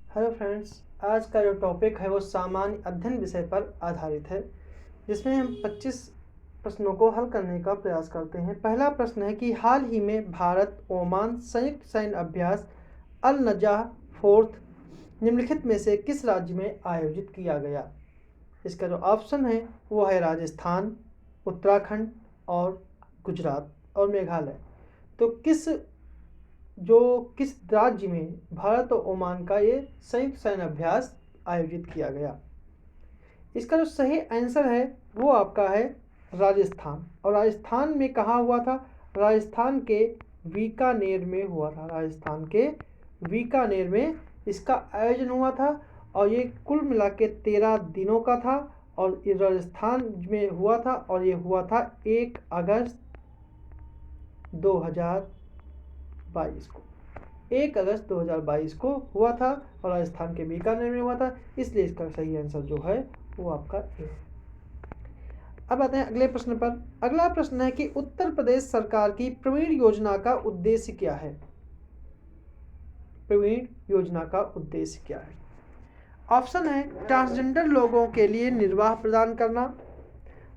Hello friends, आज का जो टॉपिक है वो सामान्य अध्ययन विषय पर आधारित है, जिसमें हम 25 प्रश्नों को हल करने का प्रयास करते हैं। पहला प्रश्न है कि हाल ही में भारत ओमान संयुक्त सैन्य अभ्यास अल नजाह फोर्थ निम्नलिखित में से किस राज्य में आयोजित किया गया। इसका जो ऑप्शन है वो है राजस्थान, उत्तराखंड और गुजरात और मेघालय। तो किस राज्य में भारत और ओमान का ये संयुक्त सैन्य अभ्यास आयोजित किया गया। इसका जो सही आंसर है वो आपका है राजस्थान। और राजस्थान में कहाँ हुआ था? राजस्थान के बीकानेर में हुआ था। राजस्थान के बीकानेर में इसका आयोजन हुआ था और ये कुल मिला के 13 दिनों का था और ये राजस्थान में हुआ था और ये हुआ था 1 अगस्त 2022 को। 1 अगस्त 2022 को हुआ था और राजस्थान के बीकानेर में हुआ था, इसलिए इसका सही आंसर जो है वो आपका ए है। अब आते हैं अगले प्रश्न पर। अगला प्रश्न है कि उत्तर प्रदेश सरकार की प्रवीण योजना का उद्देश्य क्या है? प्रवीण योजना का उद्देश्य क्या है? ऑप्शन है ट्रांसजेंडर लोगों के लिए निर्वाह प्रदान करना,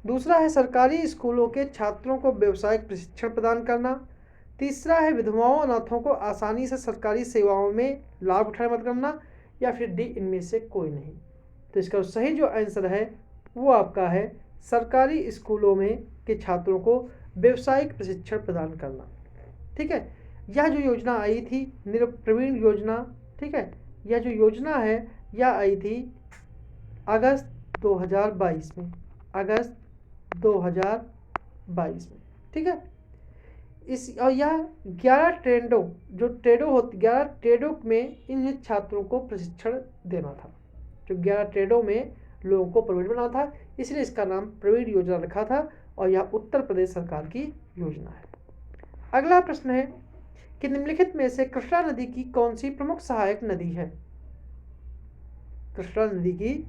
दूसरा है सरकारी स्कूलों के छात्रों को व्यावसायिक प्रशिक्षण प्रदान करना, तीसरा है विधवाओं अनाथों को आसानी से सरकारी सेवाओं में लाभ उठाने मदद करना, या फिर डी इनमें से कोई नहीं। तो इसका सही जो आंसर है वो आपका है सरकारी स्कूलों में के छात्रों को व्यावसायिक प्रशिक्षण प्रदान करना। ठीक है, यह जो योजना आई थी प्रवीण योजना, ठीक है, यह जो योजना है यह आई थी अगस्त 2022 में, अगस्त 2022 में। ठीक है, इस और यह 11 ट्रेडों में इन छात्रों को प्रशिक्षण देना था। जो 11 ट्रेडों में लोगों को प्रवीण बनाना था, इसलिए इसका नाम प्रवीण योजना रखा था और यह उत्तर प्रदेश सरकार की योजना है। अगला प्रश्न है कि निम्नलिखित में से कृष्णा नदी की कौन सी प्रमुख सहायक नदी है? कृष्णा नदी की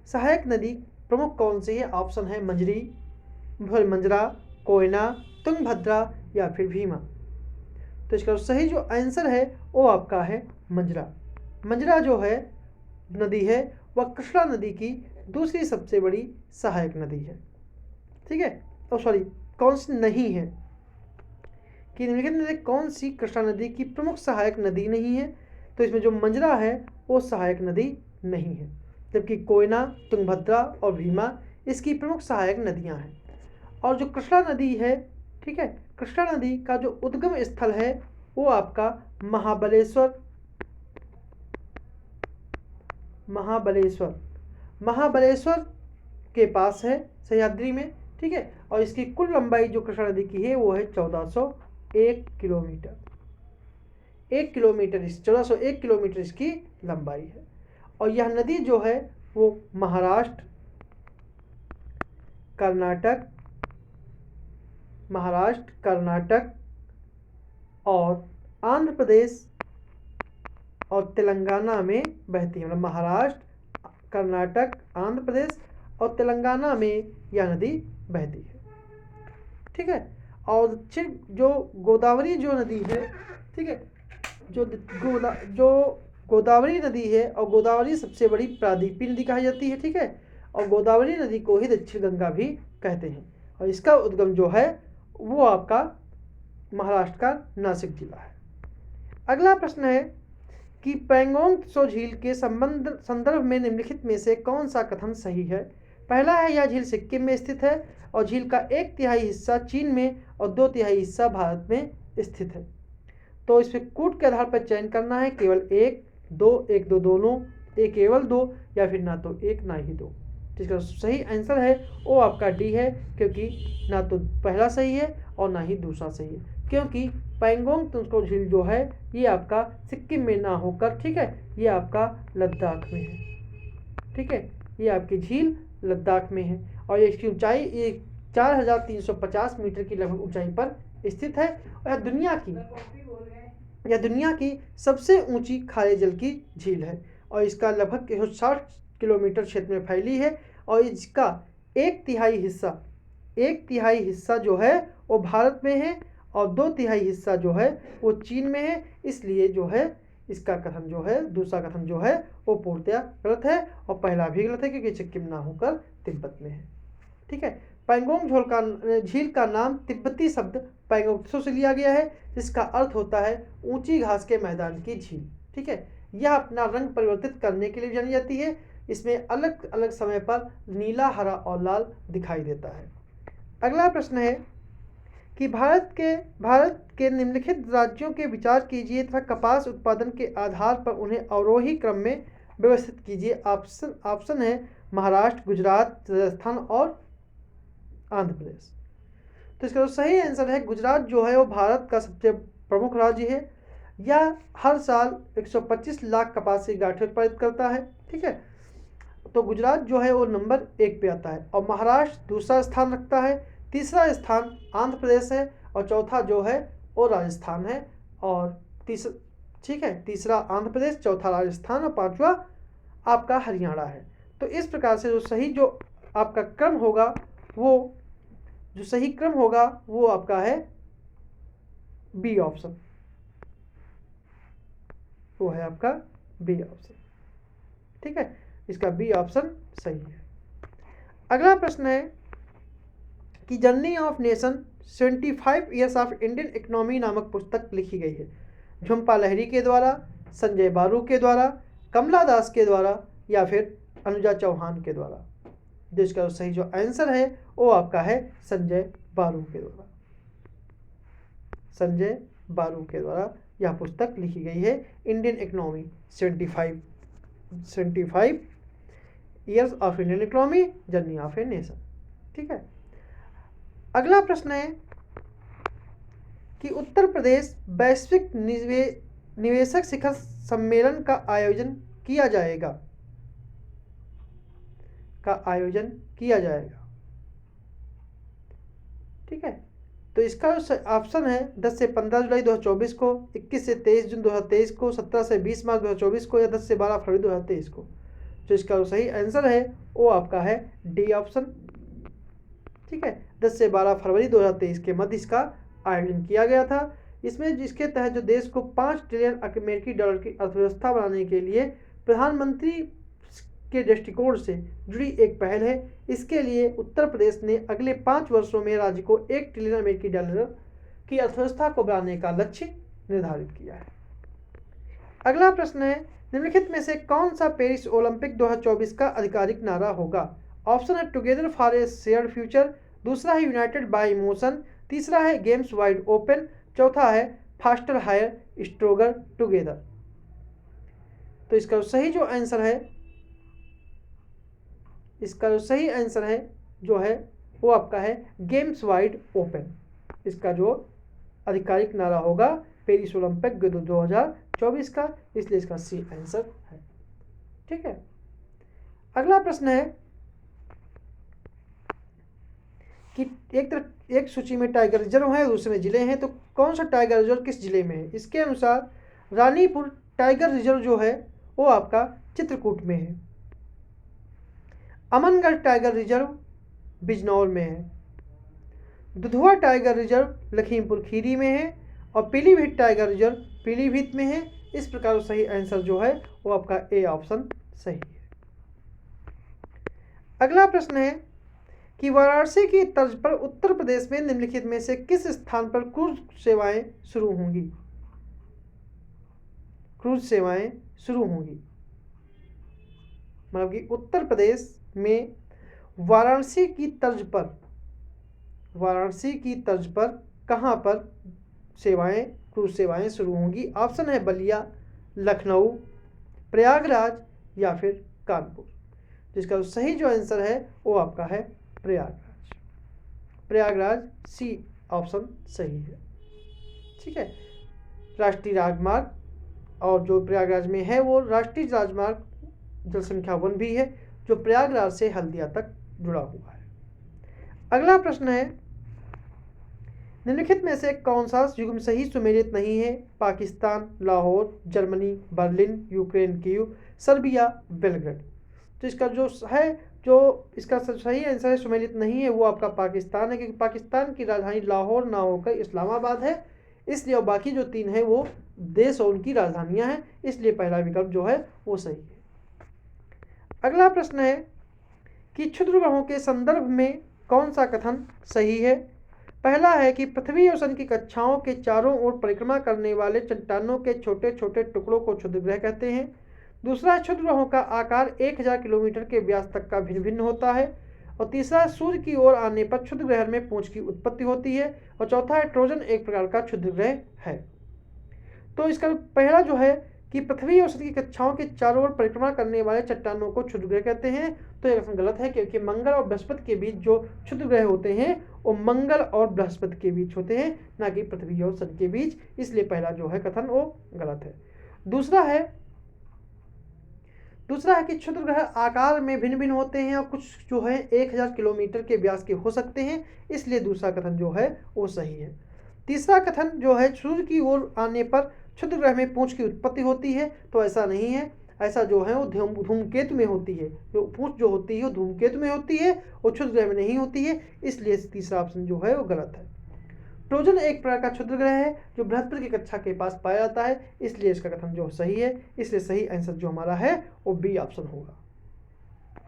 सहायक नदी प्रमुख कौन सी है? ऑप्शन है मंजरा, कोयना, तुंगभद्रा या फिर भीमा। तो इसका सही जो आंसर है वो आपका है मंजरा। मंजरा जो है नदी है वह कृष्णा नदी की दूसरी सबसे बड़ी सहायक नदी है। ठीक है, कौन सी नहीं है कि निम्नलिखित में से कौन सी कृष्णा नदी की प्रमुख सहायक नदी नहीं है? तो इसमें जो मंजरा है वो सहायक नदी नहीं है, जबकि कोयना, तुंगभद्रा और भीमा इसकी प्रमुख सहायक नदियां हैं। और जो कृष्णा नदी है, ठीक है, कृष्णा नदी का जो उद्गम स्थल है वो आपका महाबलेश्वर के पास है, सह्याद्री में। ठीक है, और इसकी कुल लंबाई जो कृष्णा नदी की है वो है 1401 किलोमीटर। 1401 किलोमीटर इसकी लंबाई है। और यह नदी जो है वो महाराष्ट्र, कर्नाटक और आंध्र प्रदेश और तेलंगाना में बहती है। मतलब महाराष्ट्र, कर्नाटक, आंध्र प्रदेश और तेलंगाना में यह नदी बहती है। ठीक है, और जो गोदावरी जो नदी है, ठीक है, जो गोदावरी नदी है, और गोदावरी सबसे बड़ी प्रायद्वीपीय नदी कही जाती है। ठीक है, और गोदावरी नदी को ही दक्षिण गंगा भी कहते हैं और इसका उद्गम जो है वो आपका महाराष्ट्र का नासिक जिला है। अगला प्रश्न है कि पैंगोंग त्सो झील के संदर्भ में निम्नलिखित में से कौन सा कथन सही है? पहला है यह झील सिक्किम में स्थित है और झील का 1/3 हिस्सा चीन में और 2/3 हिस्सा भारत में स्थित है। तो इसमें कूट के आधार पर चयन करना है, केवल 1, 2, 1, 2 दोनों, एक केवल 2 या फिर ना तो 1 ना ही 2। जिसका सही आंसर है वो आपका डी है, क्योंकि ना तो पहला सही है और ना ही दूसरा सही है, क्योंकि पैंगोंग त्सो झील जो है ये आपका सिक्किम में ना होकर, ठीक है, ये आपका लद्दाख में है। ठीक है, ये आपकी झील लद्दाख में है और इसकी ऊंचाई 4350 मीटर की लगभग ऊंचाई पर स्थित है और यह दुनिया की सबसे ऊंची खारे जल की झील है और इसका लगभग 160 किलोमीटर क्षेत्र में फैली है और इसका 1/3 हिस्सा जो है वो भारत में है और 2/3 हिस्सा जो है वो चीन में है। इसलिए जो है इसका कथन जो है, दूसरा कथन जो है वो पूर्णतया गलत है और पहला भी गलत है क्योंकि सिक्किम ना होकर तिब्बत में है। ठीक है। पैंगोंग झील का नाम तिब्बती शब्द पैंगोंग से लिया गया है, जिसका अर्थ होता है ऊंची घास के मैदान की झील। ठीक है। यह अपना रंग परिवर्तित करने के लिए जानी जाती है। इसमें अलग अलग समय पर नीला, हरा और लाल दिखाई देता है। अगला प्रश्न है कि भारत के निम्नलिखित राज्यों के विचार कीजिए तथा कपास उत्पादन के आधार पर उन्हें अवरोही क्रम में व्यवस्थित कीजिए। ऑप्शन है महाराष्ट्र, गुजरात, राजस्थान और आंध्र प्रदेश। तो इसका जो सही आंसर है, गुजरात जो है वो भारत का सबसे प्रमुख राज्य है। यह हर साल 125 लाख कपास की गांठें उत्पादित करता है। ठीक है। तो गुजरात जो है वो नंबर 1 पे आता है और महाराष्ट्र दूसरा स्थान रखता है, तीसरा स्थान आंध्र प्रदेश है और चौथा जो है वो राजस्थान है और तीसरा आंध्र प्रदेश, चौथा राजस्थान और पांचवा आपका हरियाणा है। तो इस प्रकार से जो सही जो आपका क्रम होगा वो आपका है बी ऑप्शन, वो है आपका बी ऑप्शन। ठीक है। इसका बी ऑप्शन सही है। अगला प्रश्न है कि journey of nation 75 years of Indian economy नामक पुस्तक लिखी गई है। झुम्पा लाहिरी के द्वारा, संजय बारू के द्वारा, कमला दास के द्वारा या फिर अनुजा चौहान के द्वारा। जिसका सही जो आंसर है वो आपका है संजय बारू के द्वारा। संजय बारू के द्वारा यह पुस्तक लिखी गई है, Indian economy 75 years of Indian economy, journey of a nation. ठीक है। अगला प्रश्न है कि उत्तर प्रदेश वैश्विक निवेशक शिखर सम्मेलन का आयोजन किया जाएगा। ठीक है। तो इसका ऑप्शन है 10 से 15 जुलाई 2024 को, 21 से 23 जून 2023 को, 17 से 20 मार्च 2024 को या 10 से 12 फरवरी 2023 को। तो इसका सही आंसर है वो आपका है डी ऑप्शन। ठीक है। 10 से 12 फरवरी 2023 के मध्य इसका आयोजन किया गया था। इसमें जिसके तहत जो देश को 5 ट्रिलियन अमेरिकी डॉलर की अर्थव्यवस्था बनाने के लिए प्रधानमंत्री के दृष्टिकोण से जुड़ी एक पहल है। इसके लिए उत्तर प्रदेश ने अगले 5 वर्षों में राज्य को 1 ट्रिलियन अमेरिकी डॉलर की अर्थव्यवस्था को बनाने का लक्ष्य निर्धारित किया है। अगला प्रश्न है निम्नलिखित में से कौन सा पेरिस ओलंपिक 2024 का आधिकारिक नारा होगा। ऑप्शन है together for a shared future, दूसरा है यूनाइटेड बाय इमोशन, तीसरा है गेम्स वाइड ओपन, चौथा है फास्टर हायर स्ट्रोंगर टुगेदर। तो इसका सही जो आंसर है जो है वो आपका है गेम्स वाइड ओपन। इसका जो आधिकारिक नारा होगा पेरिस ओलंपिक 2024 का, इसलिए इसका सी आंसर है। ठीक है। अगला प्रश्न है कि एक सूची में टाइगर रिजर्व है, दूसरे में जिले हैं, तो कौन सा टाइगर रिजर्व किस जिले में है। इसके अनुसार रानीपुर टाइगर रिजर्व जो है वो आपका चित्रकूट में है, अमनगढ़ टाइगर रिजर्व बिजनौर में है, दुधवा टाइगर रिजर्व लखीमपुर खीरी में है और पीलीभीत टाइगर रिजर्व पीलीभीत में है। इस प्रकार सही आंसर जो है वो आपका ए ऑप्शन सही है। अगला प्रश्न है कि वाराणसी की तर्ज पर उत्तर प्रदेश में निम्नलिखित में से किस स्थान पर क्रूज सेवाएं शुरू होंगी। मतलब कि उत्तर प्रदेश में वाराणसी की तर्ज पर कहाँ पर क्रूज सेवाएं शुरू होंगी। ऑप्शन है बलिया, लखनऊ, प्रयागराज या फिर कानपुर। जिसका सही जो आंसर है वो आपका है प्रयागराज सी ऑप्शन सही है। ठीक है। राष्ट्रीय राजमार्ग और जो प्रयागराज में है वो राष्ट्रीय राजमार्ग जनसंख्या 1 भी है जो प्रयागराज से हल्दिया तक जुड़ा हुआ है। अगला प्रश्न है निम्नलिखित में से कौन सा युग्म सही सुमेलित नहीं है। Pakistan, Lahore, Germany, Berlin, Ukraine Kyiv, Serbia, Belgrade. तो इसका इसका सही आंसर है सुमेलित नहीं है वो आपका पाकिस्तान है, क्योंकि पाकिस्तान की राजधानी लाहौर ना होकर इस्लामाबाद है, इसलिए बाकी जो 3 है वो देश और उनकी राजधानियां हैं, इसलिए पहला विकल्प जो है वो सही है। अगला प्रश्न है कि क्षुद्र ग्रहों के संदर्भ में कौन सा कथन सही है। पहला है कि पृथ्वी और सन की कक्षाओं के चारों ओर परिक्रमा करने वाले चट्टानों के छोटे छोटे टुकड़ों को क्षुद्र ग्रह कहते हैं। दूसरा, क्षुद्र ग्रहों का आकार 1000 किलोमीटर के व्यास तक का भिन्न भिन्न होता है। और तीसरा, सूर्य की ओर आने पर क्षुद्र ग्रह में पूंछ की उत्पत्ति होती है। और चौथा है, ट्रोजन एक प्रकार का क्षुद्र ग्रह है। तो इसका पहला जो है कि पृथ्वी और सन की कक्षाओं के चारों ओर परिक्रमा करने वाले चट्टानों को क्षुद्र ग्रह कहते हैं, तो यह कथन गलत है, क्योंकि मंगल और बृहस्पति के बीच जो क्षुद्र ग्रह होते हैं वो मंगल और बृहस्पति के बीच होते हैं, ना कि पृथ्वी और सन के बीच, इसलिए पहला जो है कथन वो गलत है। दूसरा है कि क्षुद्र ग्रह आकार में भिन्न भिन्न होते हैं और कुछ जो है 1000 किलोमीटर के व्यास के हो सकते हैं, इसलिए दूसरा कथन जो है वो सही है। तीसरा कथन जो है, सूर्य की ओर आने पर क्षुद्र ग्रह में पूंछ की उत्पत्ति होती है, तो ऐसा नहीं है। ऐसा जो है वो धूमकेतु में होती है, जो पूंछ जो होती है वो धूमकेतु में होती है और क्षुद्र ग्रह में नहीं होती है, इसलिए तीसरा ऑप्शन जो है वो गलत है। ट्रोजन एक प्रकार का क्षुद्र ग्रह है जो बृहस्पति की कक्षा के पास पाया जाता है, इसलिए इसका कथन जो सही है, इसलिए सही आंसर जो हमारा है वो बी ऑप्शन होगा।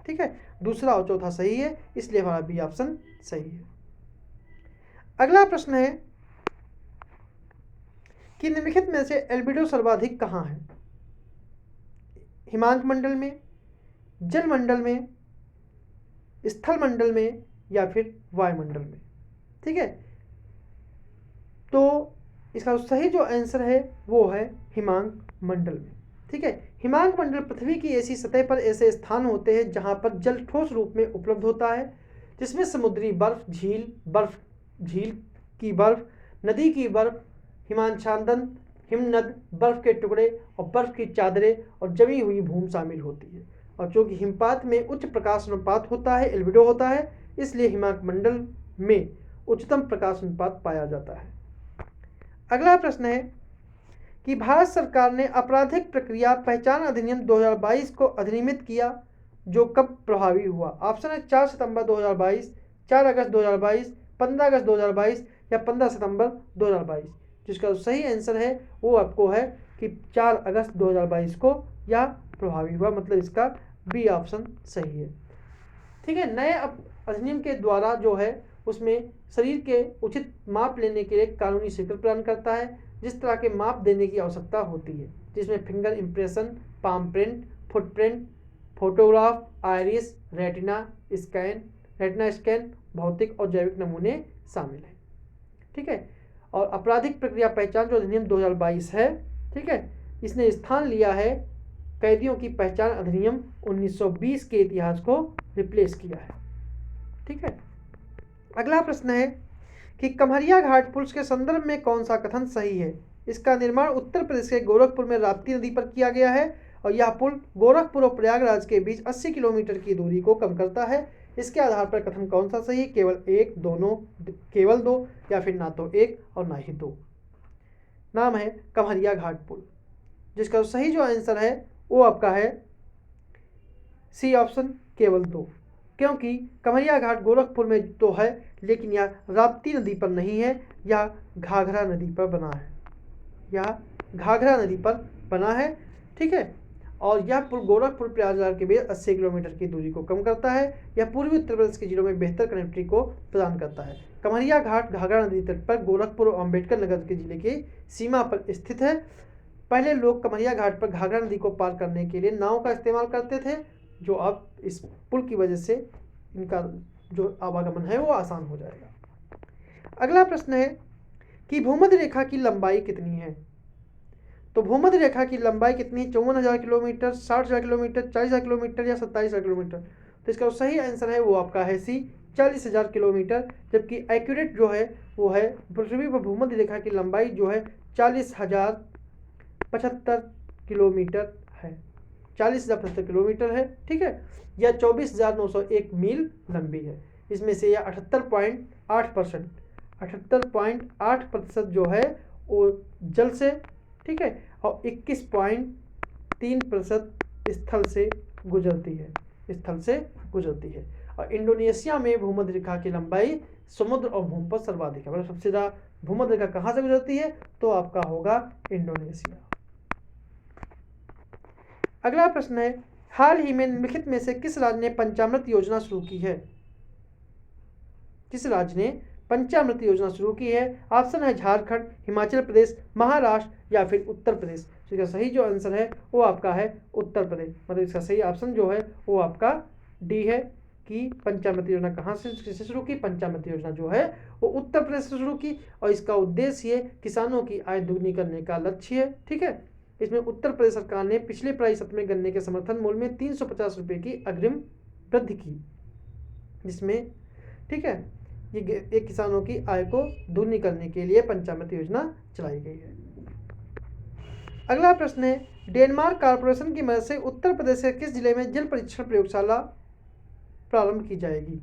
ठीक है, दूसरा और चौथा सही है, इसलिए हमारा बी ऑप्शन सही है। अगला प्रश्न है कि निम्नलिखित में से एल्बिडो सर्वाधिक कहाँ है। हिमांक मंडल में, जल मंडल में, स्थल मंडल में, या फिर वायुमंडल में। ठीक है, तो इसका सही जो आंसर है वो है हिमांक मंडल में। ठीक है, हिमांक मंडल पृथ्वी की ऐसी सतह पर ऐसे स्थान होते हैं जहां पर जल ठोस रूप में उपलब्ध होता है, जिसमें समुद्री बर्फ, झील की बर्फ, नदी की बर्फ, हिमांच्छादन, हिमनद, बर्फ के टुकड़े और बर्फ की चादरें और जमी हुई भूमि शामिल होती है। और चूंकि हिमपात में उच्च प्रकाश अनुपात होता है, एल्बिडो होता है, इसलिए हिमांक मंडल में उच्चतम प्रकाश अनुपात पाया जाता है। अगला प्रश्न है कि भारत सरकार ने आपराधिक प्रक्रिया पहचान अधिनियम 2022 को अधिनियमित किया, जो कब प्रभावी हुआ। ऑप्शन है 4 सितंबर 2022, 4 अगस्त 2022, 15 अगस्त 2022 या 15 सितंबर 2022। जिसका सही आंसर है वो आपको है कि 4 अगस्त 2022 को यह प्रभावी हुआ, मतलब इसका बी ऑप्शन सही है। ठीक है, नए अधिनियम के द्वारा जो है उसमें शरीर के उचित माप लेने के लिए कानूनी स्वीकृति प्रदान करता है, जिस तरह के माप देने की आवश्यकता होती है, जिसमें finger impression, palm print, footprint, photograph, iris, retina scan, भौतिक और जैविक नमूने शामिल हैं। ठीक है, और आपराधिक प्रक्रिया पहचान जो अधिनियम 2022 है, ठीक है, इसने स्थान लिया है कैदियों की पहचान अधिनियम 1920 के इतिहास को रिप्लेस किया है। ठीक है, अगला प्रश्न है कि कमरिया घाट पुल के संदर्भ में कौन सा कथन सही है। इसका निर्माण उत्तर प्रदेश के गोरखपुर में राप्ती नदी पर किया गया है और यह पुल गोरखपुर और प्रयागराज के बीच 80 किलोमीटर की दूरी को कम करता है। इसके आधार पर कथन कौन सा सही है, केवल दो या फिर ना तो एक और ना ही दो। नाम है कमरिया घाट पुल, जिसका सही जो आंसर है वो आपका है सी ऑप्शन, केवल दो, क्योंकि कमरिया घाट गोरखपुर में तो है लेकिन यह राप्ती नदी पर नहीं है, यह घाघरा नदी पर बना है। ठीक है, और यह पुल गोरखपुर प्रयागराज के बीच 80 किलोमीटर की दूरी को कम करता है। यह पूर्वी उत्तर प्रदेश के जिलों में बेहतर कनेक्टिविटी को प्रदान करता है। कमरिया घाट घाघरा नदी तट पर गोरखपुर और अम्बेडकर नगर के जिले की सीमा पर स्थित है। पहले लोग कमरिया घाट पर घाघरा नदी को पार करने के लिए नाव का इस्तेमाल करते थे, जो अब इस पुल की वजह से इनका जो आवागमन है वो आसान हो जाएगा। अगला प्रश्न है कि भूमध्य रेखा की लंबाई कितनी है। तो भूमध्य रेखा की लंबाई कितनी, 54,000 किलोमीटर, 60,000 किलोमीटर, 40,000 किलोमीटर या 27,000 किलोमीटर। तो इसका सही आंसर है वो आपका है सी, 40,000 किलोमीटर, जबकि एक्यूरेट जो है वो है पृथ्वी पर भूमध्य रेखा की लंबाई जो है 40,075 किलोमीटर है, 40,075 किलोमीटर है। ठीक है, यह 24,901 मील लंबी है। इसमें से यह 78.8% जो है वो जल से, ठीक है, और 21.3% स्थल से गुजरती है। और इंडोनेशिया में भूमध्य रेखा की लंबाई समुद्र और भूमि पर सर्वाधिक है, मतलब सबसे ज़्यादा भूमध्य रेखा कहाँ से गुजरती है, तो आपका होगा इंडोनेशिया। अगला प्रश्न है, हाल ही में निम्नलिखित में से किस राज्य ने पंचामृत योजना शुरू की है? किस राज्य ने पंचामृत योजना शुरू की है? ऑप्शन है झारखंड, हिमाचल प्रदेश, महाराष्ट्र या फिर उत्तर प्रदेश। तो इसका सही जो आंसर है वो आपका है उत्तर प्रदेश, मतलब इसका सही ऑप्शन जो है वो आपका डी है कि पंचामृत योजना कहाँ से किससे शुरू की? पंचामृत योजना जो है वो उत्तर प्रदेश से शुरू की और इसका उद्देश्य किसानों की आय दुगनी करने का लक्ष्य है। ठीक है, इसमें उत्तर प्रदेश सरकार ने पिछले प्राइस सत्र में गन्ने के समर्थन मूल्य में 350 रुपये की अग्रिम वृद्धि की, जिसमें ठीक है ये किसानों की आय को दुगनी करने के लिए पंचामृत योजना चलाई गई है। अगला प्रश्न है, डेनमार्क कॉर्पोरेशन की मदद से उत्तर प्रदेश के किस जिले में जल परीक्षण प्रयोगशाला प्रारंभ की जाएगी?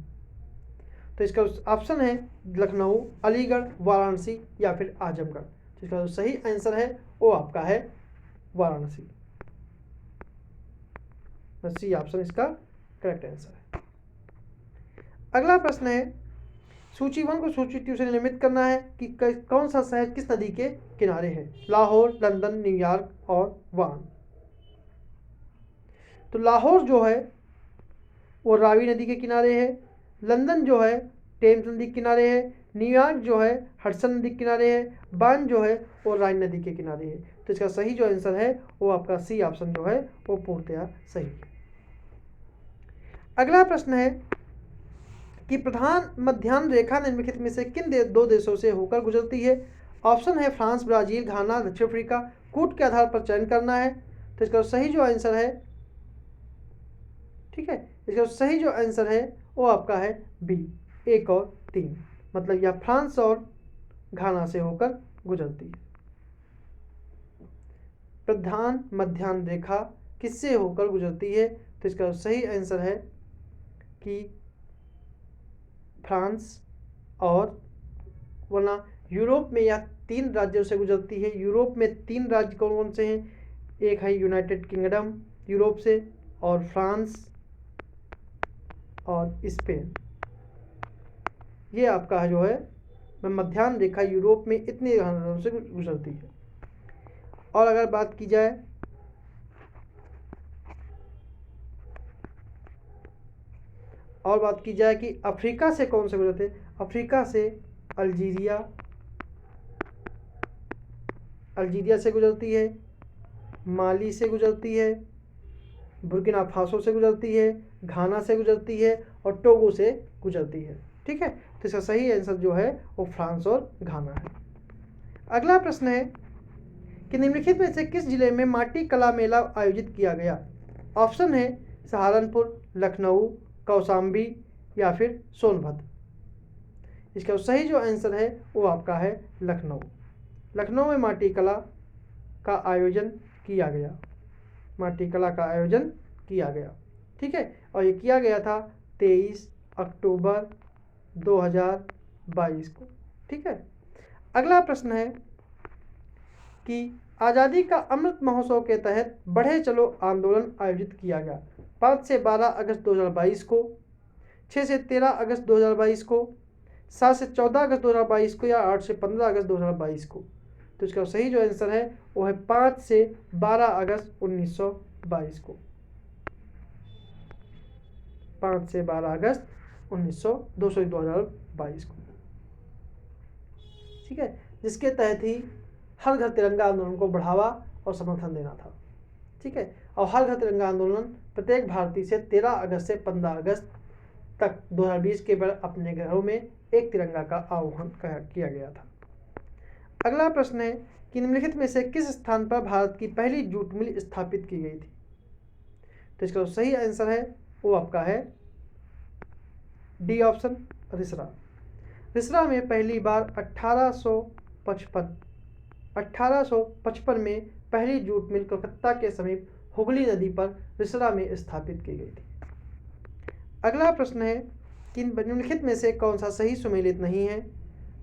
तो इसका ऑप्शन है लखनऊ, अलीगढ़, वाराणसी या फिर आजमगढ़। तो इसका जो सही आंसर है वो आपका है वाराणसी। सी ऑप्शन इसका करेक्ट आंसर है। अगला प्रश्न है, सूची 1 को सूची 2 से नियमित करना है कि कौन सा शहर किस नदी के किनारे है? लाहौर, लंदन, न्यूयॉर्क और वान। तो लाहौर जो है वो रावी नदी के किनारे है, लंदन जो है टेम्स नदी के किनारे है, न्यूयॉर्क जो है हडसन नदी के किनारे है, बान जो है वो राइन नदी के किनारे है। तो इसका सही जो आंसर है वो आपका सी ऑप्शन जो है वो पूर्णतया सही है। अगला प्रश्न है कि प्रधान मध्याह्न रेखा निम्नलिखित में से किन दो देशों से होकर गुजरती है? ऑप्शन है फ्रांस, ब्राजील, घाना, दक्षिण अफ्रीका। कूट के आधार पर चयन करना है। तो इसका सही जो आंसर है, ठीक है, इसका सही जो आंसर है वो आपका है बी, 1 और 3, मतलब यह फ्रांस और घाना से होकर गुजरती है। प्रधान मध्याह्न रेखा किससे होकर गुजरती है? तो इसका सही आंसर है कि फ्रांस और वरना यूरोप में यह 3 राज्यों से गुजरती है। यूरोप में 3 राज्य कौन कौन से हैं? एक है यूनाइटेड किंगडम यूरोप से, और फ्रांस और स्पेन। ये आपका जो है मध्याह्न रेखा यूरोप में इतने राज्यों से गुजरती है। और अगर बात की जाए कि अफ्रीका से कौन से गुजरते हैं? अफ्रीका से अल्जीरिया से गुजरती है, माली से गुजरती है, बुर्किना फासो से गुजरती है, घाना से गुजरती है और टोगो से गुजरती है। ठीक है, तो इसका सही आंसर जो है वो फ्रांस और घाना है। अगला प्रश्न है कि निम्नलिखित में से किस जिले में माटी कला मेला आयोजित किया गया? ऑप्शन है सहारनपुर, लखनऊ, कौशाम्बी या फिर सोनभद्र। इसका सही जो आंसर है वो आपका है लखनऊ। लखनऊ में माटी कला का आयोजन किया गया, माटी कला का आयोजन किया गया। ठीक है, और ये किया गया था 23 अक्टूबर 2022 को। ठीक है, अगला प्रश्न है कि आज़ादी का अमृत महोत्सव के तहत बढ़े चलो आंदोलन आयोजित किया गया 5 से 12 अगस्त 2022 को, 6 से 13 अगस्त 2022 को, 7 से 14 अगस्त 2022 को या 8 से 15 अगस्त 2022 को। तो इसका सही जो आंसर है वो है 5 से 12 अगस्त 1922 को, 5 से 12 अगस्त 2022 को। ठीक है, जिसके तहत ही हर घर तिरंगा आंदोलन को बढ़ावा और समर्थन देना था। ठीक है, और हर घर तिरंगा आंदोलन प्रत्येक भारतीय से 13 अगस्त से 15 अगस्त तक 2020 के बाद अपने घरों में एक तिरंगा का आह्वान किया गया था। अगला प्रश्न है कि निम्नलिखित में से किस स्थान पर भारत की पहली जूट मिल स्थापित की गई थी? तो इसका सही आंसर है वो आपका है डी ऑप्शन, रिसरा। रिसरा में पहली बार 1855 में पहली जूट मिल कोलकाता के समीप हुगली नदी पर रिसरा में स्थापित की गई थी। अगला प्रश्न है कि निम्नलिखित में से कौन सा सही सुमेलित नहीं है?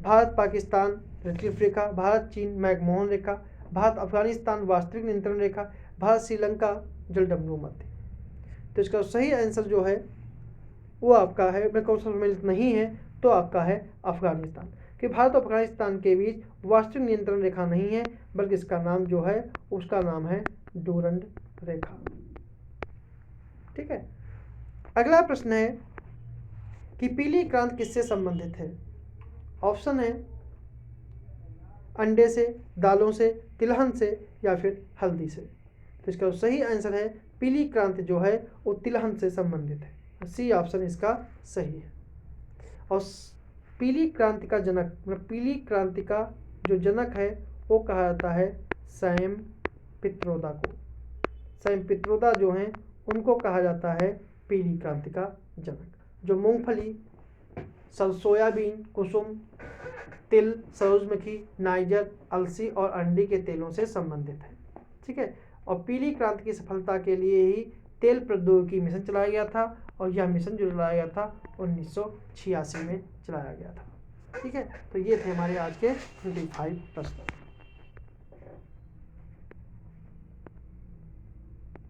भारत पाकिस्तान रेडक्लिफ रेखा, भारत चीन मैकमोहन रेखा, भारत अफगानिस्तान वास्तविक नियंत्रण रेखा, भारत श्रीलंका जलडमरू मध्य। तो इसका सही आंसर जो है वो आपका है, में कौन सम्मिलित नहीं है तो आपका है अफगानिस्तान। कि भारत और अफगानिस्तान के बीच वास्तविक नियंत्रण रेखा नहीं है, बल्कि इसका नाम जो है उसका नाम है डूरंड रेखा। ठीक है। अगला प्रश्न है कि पीली क्रांति किससे संबंधित है। ऑप्शन है अंडे से, दालों से, तिलहन से या फिर हल्दी से। तो इसका सही आंसर है पीली क्रांति जो है वो तिलहन से संबंधित है। सी ऑप्शन इसका सही है। और पीली क्रांति का जनक, मतलब पीली क्रांति का जो जनक है वो कहा जाता है सैम पित्रोदा को। सैम पित्रोदा जो हैं उनको कहा जाता है पीली क्रांति का जनक। जो मूंगफली, सोयाबीन, कुसुम, तिल, सूरजमुखी, नाइजर, अलसी और अंडी के तेलों से संबंधित है। ठीक है। और पीली क्रांति की सफलता के लिए ही तेल प्रौद्योगिकी मिशन चलाया गया था, और यह मिशन जो चलाया गया था 1986 में चलाया गया था। ठीक है। तो ये थे हमारे आज के 25 प्रश्न।